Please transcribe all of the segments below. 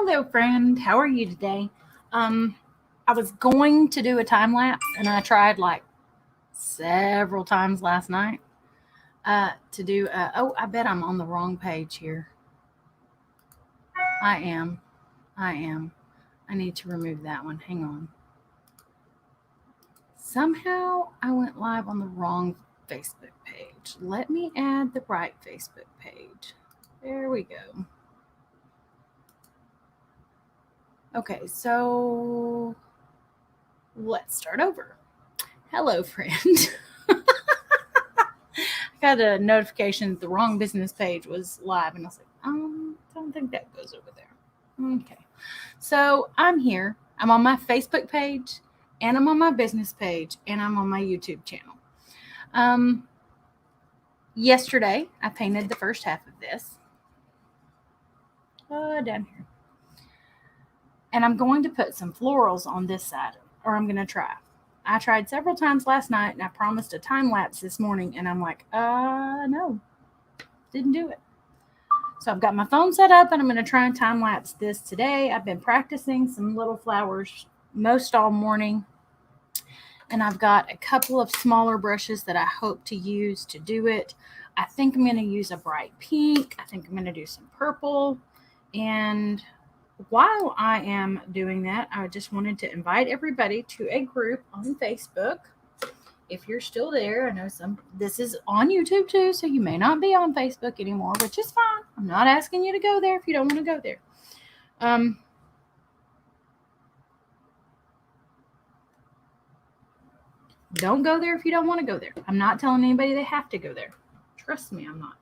Hello, friend. How are you today? I was going to do a time lapse, and I tried like several times last night to do. Oh, I bet I'm on the wrong page here. I am. I am. I need to remove that one. Hang on. Somehow I went live on the wrong Facebook page. Let me add the right Facebook page. There we go. Okay, so let's start over. Hello, friend. I got a notification that the wrong business page was live, and I was like, don't think that goes over there. Okay. So I'm here. I'm on my Facebook page, and I'm on my business page, and I'm on my YouTube channel. Yesterday, I painted the first half of this. Down here. And I'm going to put some florals on this side, or I'm going to try. I tried several times last night, and I promised a time lapse this morning, and I'm like, no, didn't do it. So I've got my phone set up, and I'm going to try and time lapse this today. I've been practicing some little flowers most all morning, and I've got a couple of smaller brushes that I hope to use to do it. I think I'm going to use a bright pink. I think I'm going to do some purple. And while I am doing that, I just wanted to invite everybody to a group on Facebook. If you're still there, I know this is on YouTube too, so you may not be on Facebook anymore, which is fine. I'm not asking you to go there if you don't want to go there. Don't go there if you don't want to go there. I'm not telling anybody they have to go there. Trust me, I'm not.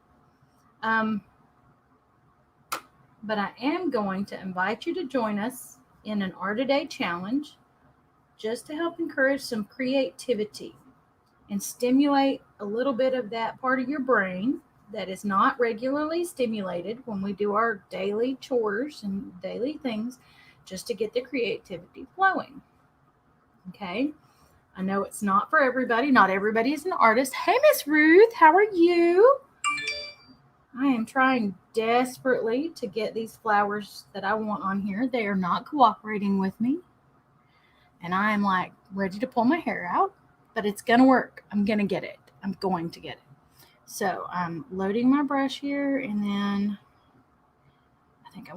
But I am going to invite you to join us in an Art a Day challenge just to help encourage some creativity and stimulate a little bit of that part of your brain that is not regularly stimulated when we do our daily chores and daily things, just to get the creativity flowing. Okay? I know it's not for everybody. Not everybody is an artist. Hey, Miss Ruth, how are you? I am trying desperately to get these flowers that I want on here. They are not cooperating with me. And I am like ready to pull my hair out, but it's going to work. I'm going to get it. I'm going to get it. So I'm loading my brush here, and then I think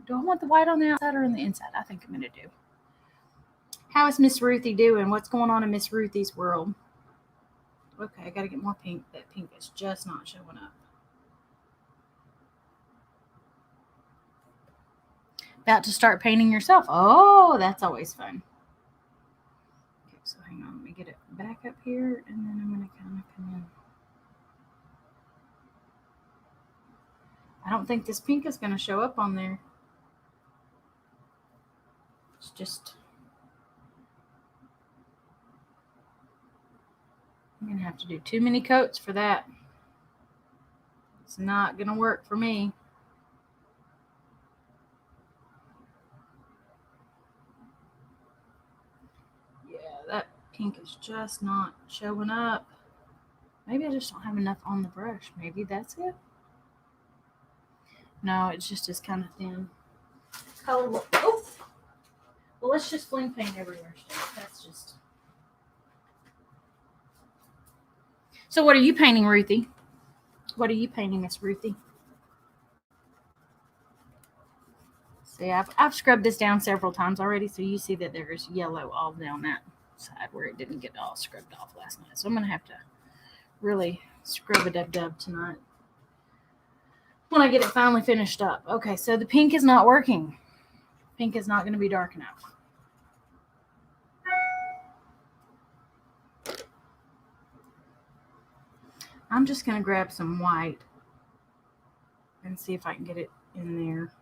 do I want the white on the outside or on the inside? I think I'm going to do. How is Miss Ruthie doing? What's going on in Miss Ruthie's world? Okay, I got to get more pink. That pink is just not showing up. About to start painting yourself. Oh, that's always fun. Okay, so hang on. Let me get it back up here, and then I'm going to kind of come in. I don't think this pink is going to show up on there. It's just... I'm going to have to do too many coats for that. It's not going to work for me. Yeah, that pink is just not showing up. Maybe I just don't have enough on the brush. Maybe that's it. No, it's just is kind of thin. Color. Oh! Well, let's just fling paint everywhere. That's just... So what are you painting, Ruthie? What are you painting, Miss Ruthie? See, I've scrubbed this down several times already, so you see that there's yellow all down that side where it didn't get all scrubbed off last night. So I'm going to have to really scrub a dub tonight when I get it finally finished up. Okay, so the pink is not working. Pink is not going to be dark enough. I'm just going to grab some white and see if I can get it in there.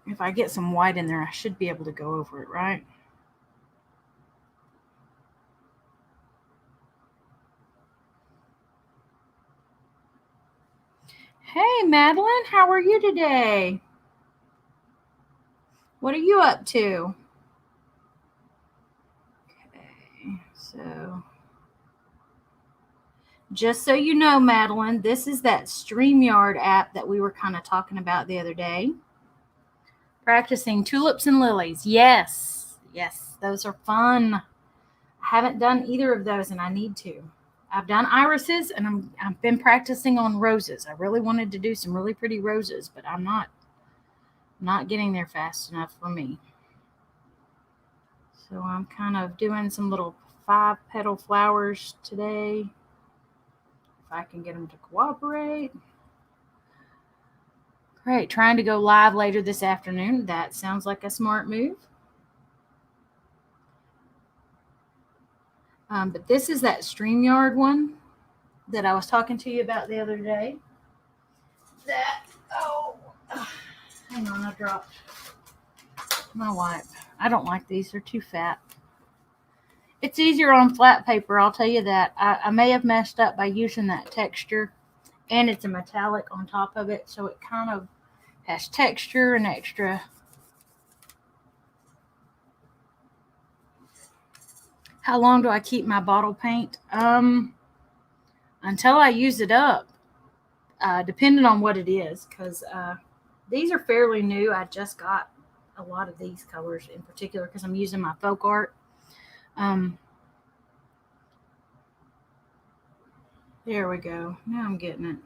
If I get some white in there, I should be able to go over it, right? Hey, Madeline, how are you today? What are you up to? Okay, so Just so you know, Madeline, this is that StreamYard app that we were kind of talking about the other day. Practicing tulips and lilies. Yes, those are fun. I haven't done either of those, and I need to. I've done irises, and I've been practicing on roses. I really wanted to do some really pretty roses, but I'm not getting there fast enough for me. So I'm kind of doing some little 5-petal flowers today. If I can get them to cooperate. Great. Trying to go live later this afternoon. That sounds like a smart move. But this is that StreamYard one that I was talking to you about the other day. Hang on, I dropped my wipe. I don't like these. They're too fat. It's easier on flat paper, I'll tell you that. I may have messed up by using that texture, and it's a metallic on top of it, so it kind of has texture and extra. How long do I keep my bottle paint? Until I use it up, depending on what it is, because these are fairly new. I just got a lot of these colors in particular because I'm using my folk art. There we go. Now I'm getting it.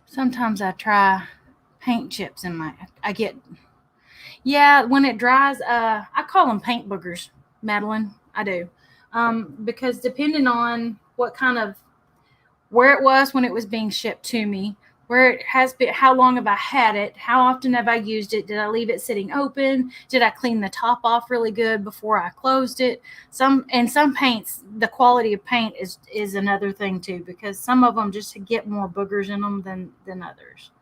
Sometimes I try paint chips in when it dries, I call them paint boogers, Madeline. I do. Because depending on what kind of, where it was when it was being shipped to me, where it has been, how long have I had it, how often have I used it, did I leave it sitting open, did I clean the top off really good before I closed it? Some paints, the quality of paint is another thing too, because some of them just get more boogers in them than others.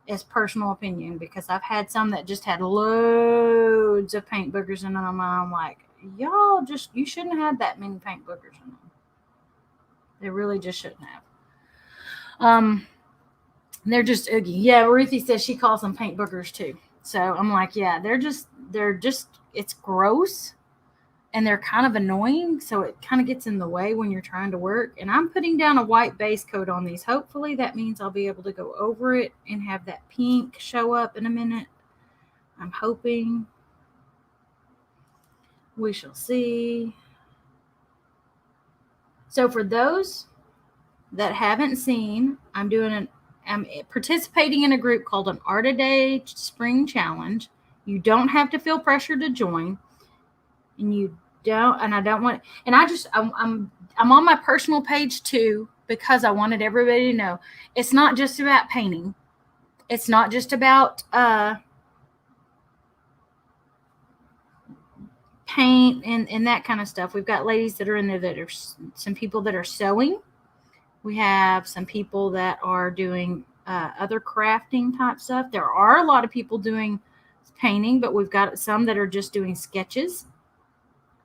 It's personal opinion, because I've had some that just had loads of paint boogers in them, and I'm like, y'all you shouldn't have had that many paint boogers in them. They really just shouldn't have. They're just oogie. Yeah, Ruthie says she calls them paint boogers too. So I'm like, yeah, they're just it's gross, and they're kind of annoying, so it kind of gets in the way when you're trying to work. And I'm putting down a white base coat on these. Hopefully that means I'll be able to go over it and have that pink show up in a minute. I'm hoping. We shall see. So for those that haven't seen, I'm participating in a group called an Art a Day Spring Challenge. You don't have to feel pressure to join, and I don't want, and I'm on my personal page too, because I wanted everybody to know it's not just about painting. It's not just about paint and that kind of stuff. We've got ladies that are in there that are some people that are sewing. We have some people that are doing other crafting type stuff. There are a lot of people doing painting, but we've got some that are just doing sketches,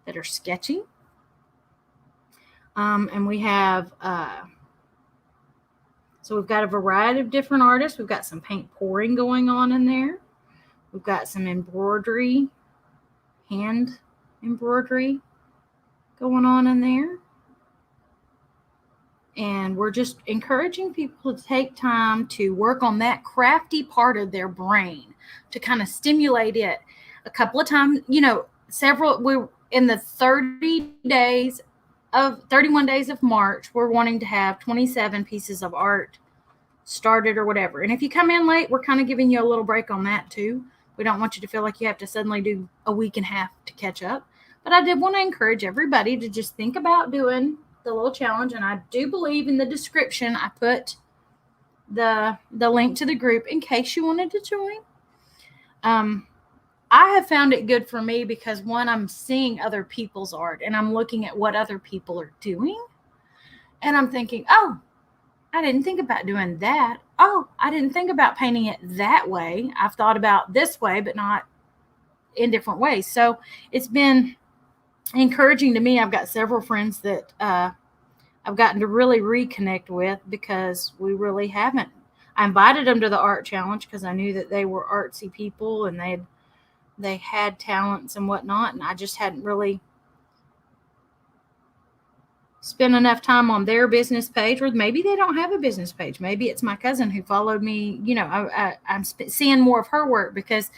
that are sketching. And we have, so we've got a variety of different artists. We've got some paint pouring going on in there. We've got some embroidery, hand embroidery going on in there. And we're just encouraging people to take time to work on that crafty part of their brain, to kind of stimulate it a couple of times. We're in the 31 days of March, we're wanting to have 27 pieces of art started or whatever. And if you come in late, we're kind of giving you a little break on that too. We don't want you to feel like you have to suddenly do a week and a half to catch up. But I did want to encourage everybody to just think about doing the little challenge. And I do believe in the description I put the link to the group in case you wanted to join. I have found it good for me because, one, I'm seeing other people's art and I'm looking at what other people are doing. And I'm thinking, oh, I didn't think about doing that. Oh, I didn't think about painting it that way. I've thought about this way, but not in different ways. So it's been encouraging to me. I've got several friends that I've gotten to really reconnect with because we really haven't. I invited them to the art challenge because I knew that they were artsy people and they'd they had talents and whatnot, and I just hadn't really spent enough time on their business page, or maybe they don't have a business page. Maybe it's my cousin who followed me. I'm seeing more of her work because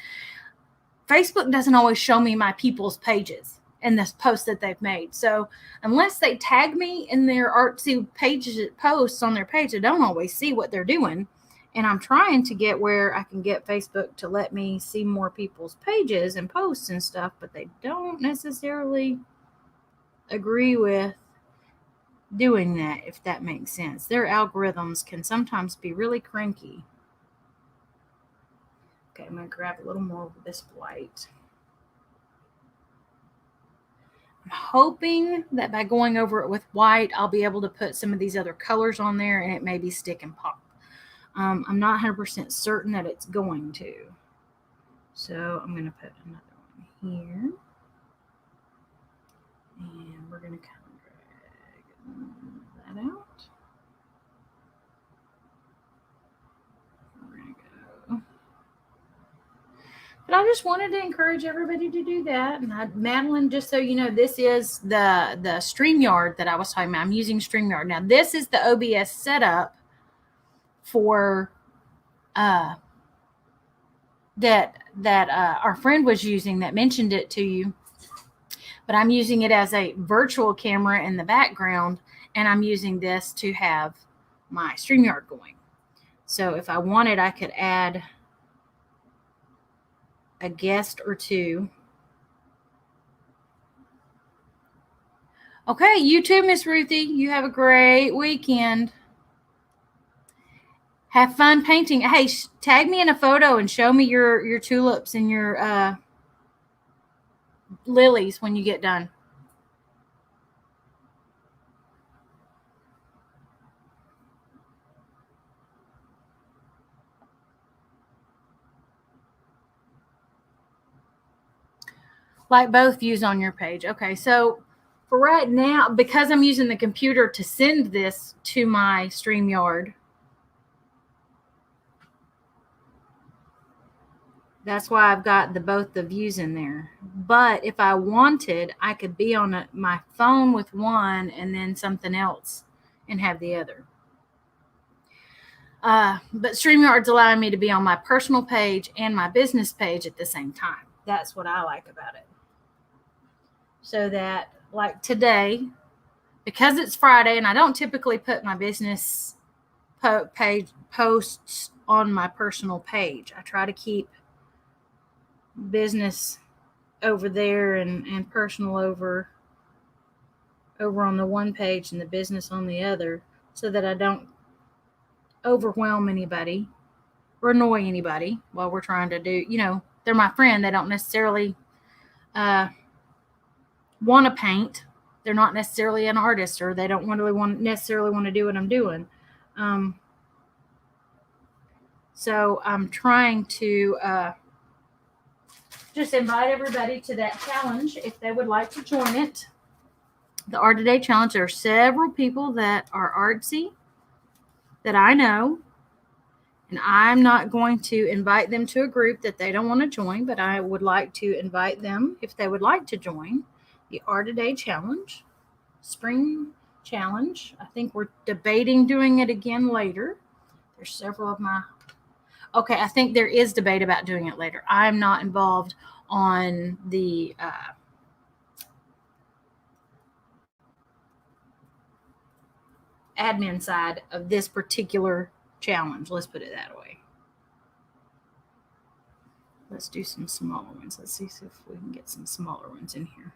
Facebook doesn't always show me my people's pages and the posts that they've made. So unless they tag me in their artsy pages posts on their page, I don't always see what they're doing. And I'm trying to get where I can get Facebook to let me see more people's pages and posts and stuff, but they don't necessarily agree with doing that, if that makes sense. Their algorithms can sometimes be really cranky. Okay, I'm going to grab a little more of this white. I'm hoping that by going over it with white, I'll be able to put some of these other colors on there and it maybe stick and pop. I'm not 100% certain that it's going to. So I'm going to put another one here. And we're going to kind of drag that out. We're going to go. But I just wanted to encourage everybody to do that. And Madeline, just so you know, this is the StreamYard that I was talking about. I'm using StreamYard. Now, this is the OBS setup for that our friend was using that mentioned it to you. But I'm using it as a virtual camera in the background, and I'm using this to have my StreamYard going. So if I wanted, I could add a guest or two. Okay, you too, Miss Ruthie. You have a great weekend. Have fun painting. Hey, tag me in a photo and show me your tulips and your lilies when you get done. Like both views on your page. Okay, so for right now, because I'm using the computer to send this to my StreamYard, that's why I've got both the views in there. But if I wanted, I could be on my phone with one and then something else and have the other. But StreamYard's allowing me to be on my personal page and my business page at the same time. That's what I like about it. So that, like today, because it's Friday and I don't typically put my business page posts on my personal page. I try to keep business over there and personal over on the one page and the business on the other, so that I don't overwhelm anybody or annoy anybody while we're trying to do, they're my friend. They don't necessarily want to paint. They're not necessarily an artist, or they don't necessarily want to do what I'm doing. So I'm trying to just invite everybody to that challenge if they would like to join it. The Art Today Challenge. There are several people that are artsy that I know, and I'm not going to invite them to a group that they don't want to join, but I would like to invite them if they would like to join the Art Today Challenge, Spring Challenge. I think we're debating doing it again later. There's several of my... Okay, I think there is debate about doing it later. I'm not involved on the admin side of this particular challenge. Let's put it that way. Let's do some smaller ones. Let's see if we can get some smaller ones in here.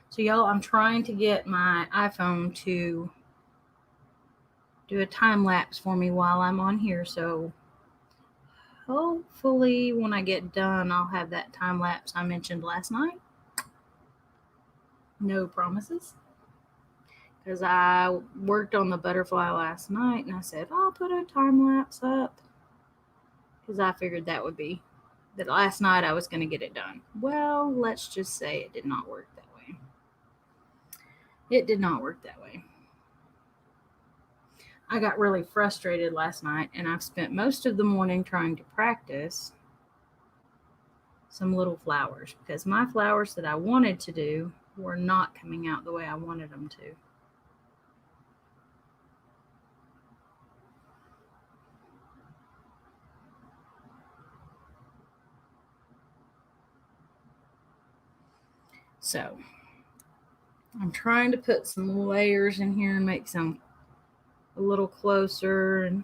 So y'all, I'm trying to get my iPhone to do a time lapse for me while I'm on here. So hopefully when I get done, I'll have that time lapse I mentioned last night. No promises. Because I worked on the butterfly last night and I said, I'll put a time lapse up. because I figured that last night I was going to get it done. Well, let's just say it did not work that way. It did not work that way. I got really frustrated last night, and I've spent most of the morning trying to practice some little flowers because my flowers that I wanted to do were not coming out the way I wanted them to. So I'm trying to put some layers in here and make some a little closer, and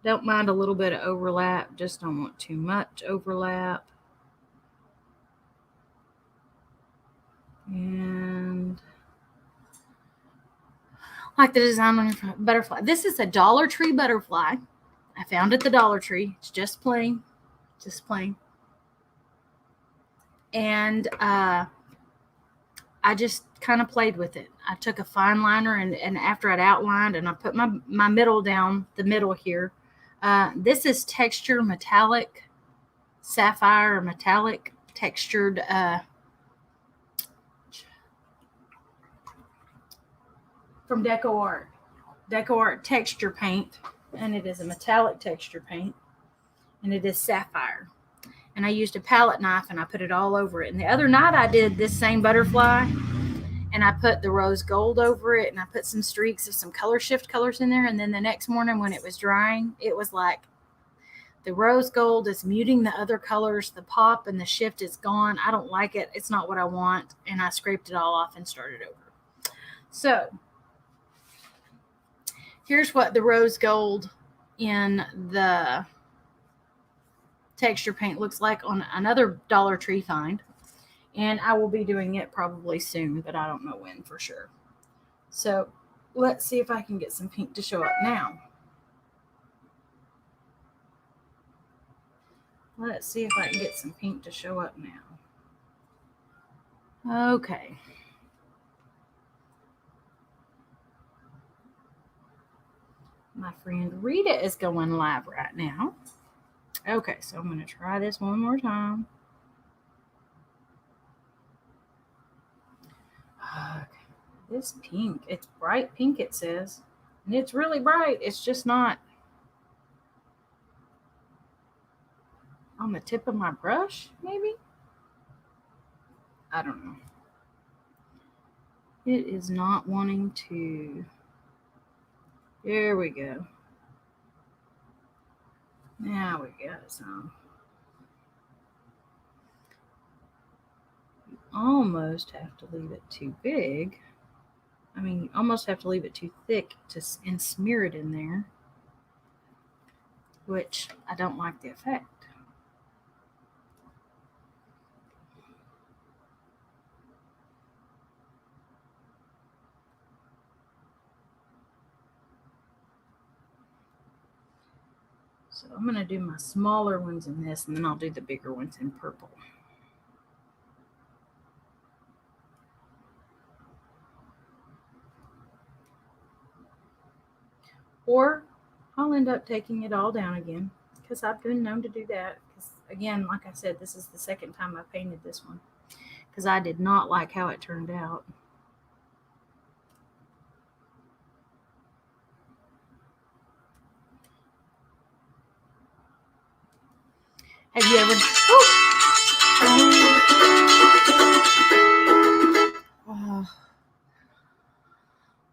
don't mind a little bit of overlap, just don't want too much overlap. And like the design on your butterfly. This is a Dollar Tree butterfly. I found it at the Dollar Tree. It's just plain. And I just kind of played with it. I took a fine liner and after I'd outlined, and I put my middle down the middle here. This is texture metallic, sapphire metallic textured from Deco Art. Deco Art texture paint, and it is a metallic texture paint, and it is sapphire. And I used a palette knife and I put it all over it. And the other night I did this same butterfly, and I put the rose gold over it, and I put some streaks of some color shift colors in there. And then the next morning when it was drying, it was like the rose gold is muting the other colors. The pop and the shift is gone. I don't like it. It's not what I want. And I scraped it all off and started over. So here's what the rose gold in the texture paint looks like on another Dollar Tree find. And I will be doing it probably soon, but I don't know when for sure. So let's see if I can get some pink to show up now. Let's see if I can get some pink to show up now. Okay. My friend Rita is going live right now. Okay, so I'm going to try this one more time. Okay. This pink, it's bright pink, it says. And it's really bright. It's just not on the tip of my brush, maybe? I don't know. It is not wanting to. There we go. Now we got some. You almost have to leave it too big. I mean, you almost have to leave it too thick and smear it in there, which I don't like the effect. So I'm going to do my smaller ones in this, and then I'll do the bigger ones in purple. Or I'll end up taking it all down again, because I've been known to do that. Because again, like I said, this is the second time I painted this one, because I did not like how it turned out. Have you ever?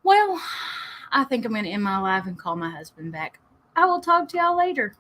Well, I think I'm going to end my live and call my husband back. I will talk to y'all later.